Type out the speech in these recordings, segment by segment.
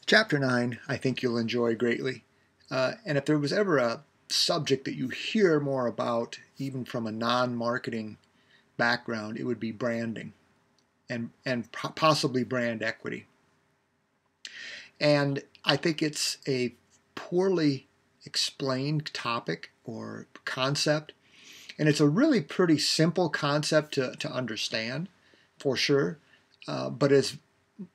Chapter 9, I think you'll enjoy greatly. And if there was ever a subject that you hear more about, even from a non-marketing background, it would be branding and possibly brand equity. And I think it's a poorly explained topic or concept. And it's a really pretty simple concept to understand, for sure, but it's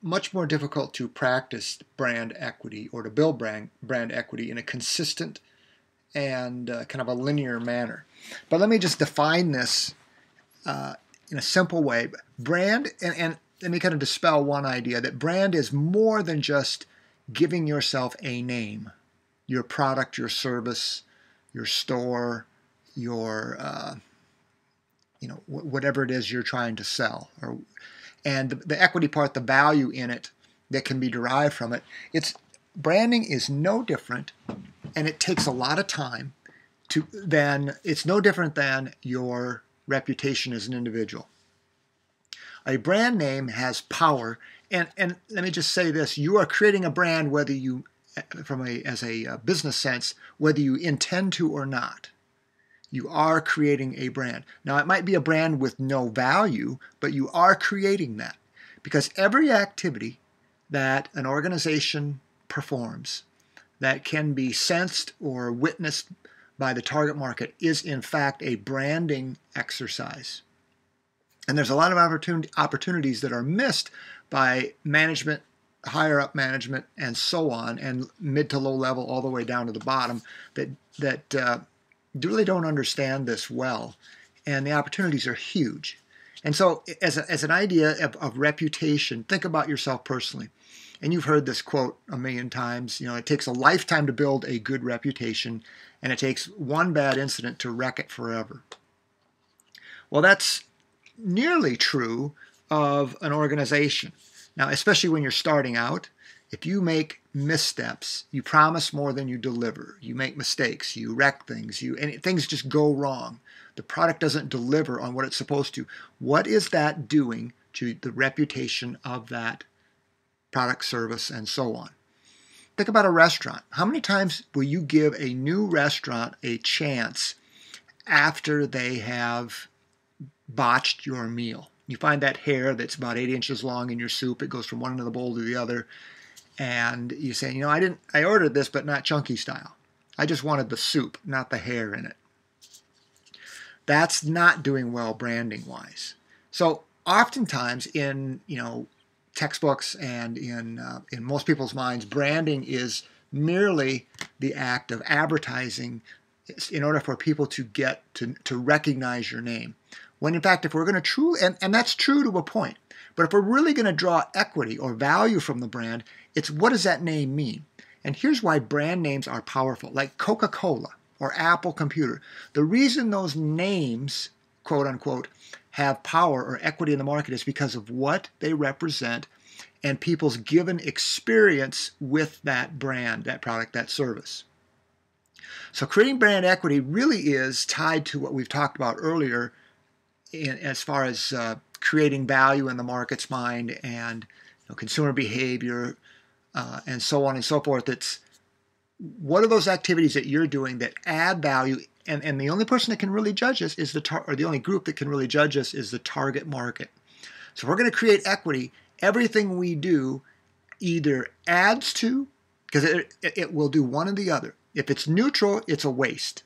much more difficult to practice brand equity or to build brand equity in a consistent and kind of a linear manner. But let me just define this in a simple way. Brand, and let me kind of dispel one idea, that brand is more than just giving yourself a name, your product, your service, your store, your whatever it is you're trying to sell, and the equity part, the value in it that can be derived from it. Branding is no different, and it takes a lot of time it's no different than your reputation as an individual. A brand name has power, and let me just say this: you are creating a brand whether you, as a business sense, whether you intend to or not. You are creating a brand. Now, it might be a brand with no value, but you are creating that, because every activity that an organization performs that can be sensed or witnessed by the target market is, in fact, a branding exercise. And there's a lot of opportunities that are missed by management, higher up management, and so on, and mid to low level all the way down to the bottom, that really don't understand this well, and the opportunities are huge. And so as an idea of reputation, think about yourself personally. And you've heard this quote a million times, it takes a lifetime to build a good reputation, and it takes one bad incident to wreck it forever. Well, that's nearly true of an organization. Now, especially when you're starting out, if you make missteps, you promise more than you deliver, you make mistakes, you wreck things, and things just go wrong. The product doesn't deliver on what it's supposed to. What is that doing to the reputation of that product, service, and so on? Think about a restaurant. How many times will you give a new restaurant a chance after they have botched your meal? You find that hair that's about 8 inches long in your soup. It goes from one end of the bowl to the other. And you say, I ordered this, but not chunky style. I just wanted the soup, not the hair in it. That's not doing well branding-wise. So oftentimes in, textbooks and in most people's minds, branding is merely the act of advertising in order for people to get to recognize your name. When in fact, if we're going to and that's true to a point, but if we're really going to draw equity or value from the brand, it's what does that name mean? And here's why brand names are powerful, like Coca-Cola or Apple Computer. The reason those names, quote unquote, have power or equity in the market is because of what they represent and people's given experience with that brand, that product, that service. So creating brand equity really is tied to what we've talked about earlier as far as creating value in the market's mind and consumer behavior and so on and so forth. It's what are those activities that you're doing that add value, and the only person that can really judge us is the only group that can really judge us is the target market. So if we're going to create equity, everything we do either adds to, because it will do one or the other. If it's neutral, it's a waste.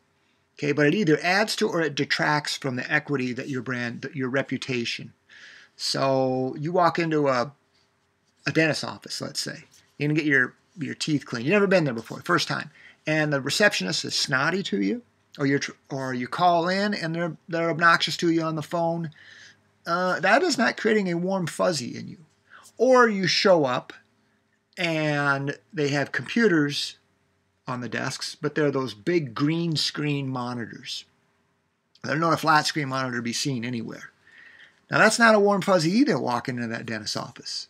Okay, but it either adds to or it detracts from the equity that your brand, your reputation. So you walk into a dentist's office, let's say. You're going to get your teeth cleaned. You've never been there before, first time. And the receptionist is snotty to you, or you call in and they're obnoxious to you on the phone. That is not creating a warm fuzzy in you. Or you show up and they have computers on the desks, but they're those big green screen monitors. They're not a flat screen monitor to be seen anywhere. Now that's not a warm fuzzy either, walking into that dentist's office.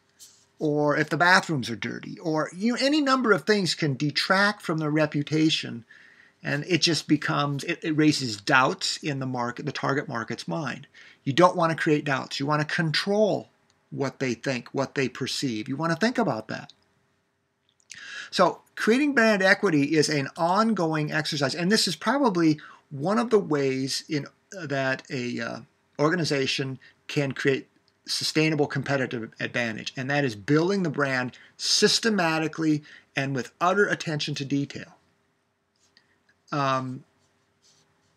Or if the bathrooms are dirty, or any number of things can detract from the reputation, and it just becomes, it raises doubts in the target market's mind. You don't want to create doubts. You want to control what they think, what they perceive. You want to think about that. So creating brand equity is an ongoing exercise, and this is probably one of the ways that a organization can create sustainable competitive advantage, and that is building the brand systematically and with utter attention to detail.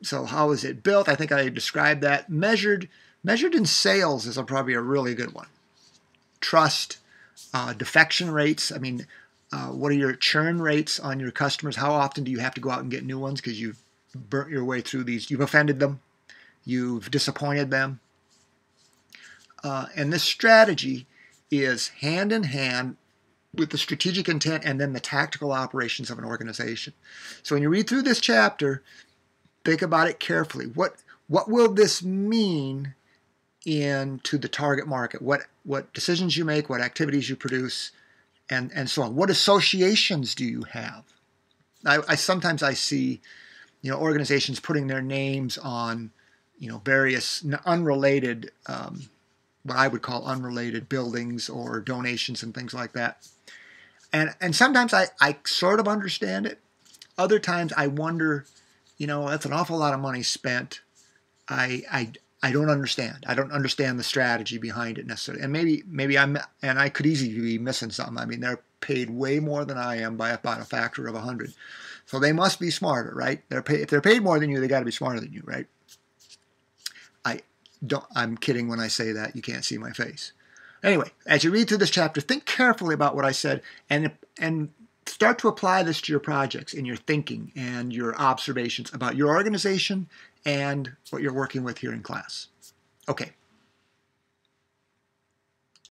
So how is it built? I think I described that. Measured in sales is probably a really good one. Trust, defection rates. I mean, what are your churn rates on your customers? How often do you have to go out and get new ones because you've burnt your way through these? You've offended them. You've disappointed them. And this strategy is hand in hand with the strategic intent and then the tactical operations of an organization. So when you read through this chapter, think about it carefully. What will this mean into the target market? What decisions you make, what activities you produce, and so on. What associations do you have? I sometimes see, organizations putting their names on, various unrelated, what I would call unrelated buildings or donations and things like that. And sometimes I sort of understand it. Other times I wonder, that's an awful lot of money spent. I don't understand. I don't understand the strategy behind it necessarily. And maybe I could easily be missing something. I mean, they're paid way more than I am by about a factor of 100. So they must be smarter, right? If they're paid more than you, they got to be smarter than you, right? I'm kidding when I say that. You can't see my face. Anyway, as you read through this chapter, think carefully about what I said and start to apply this to your projects in your thinking and your observations about your organization and what you're working with here in class. Okay,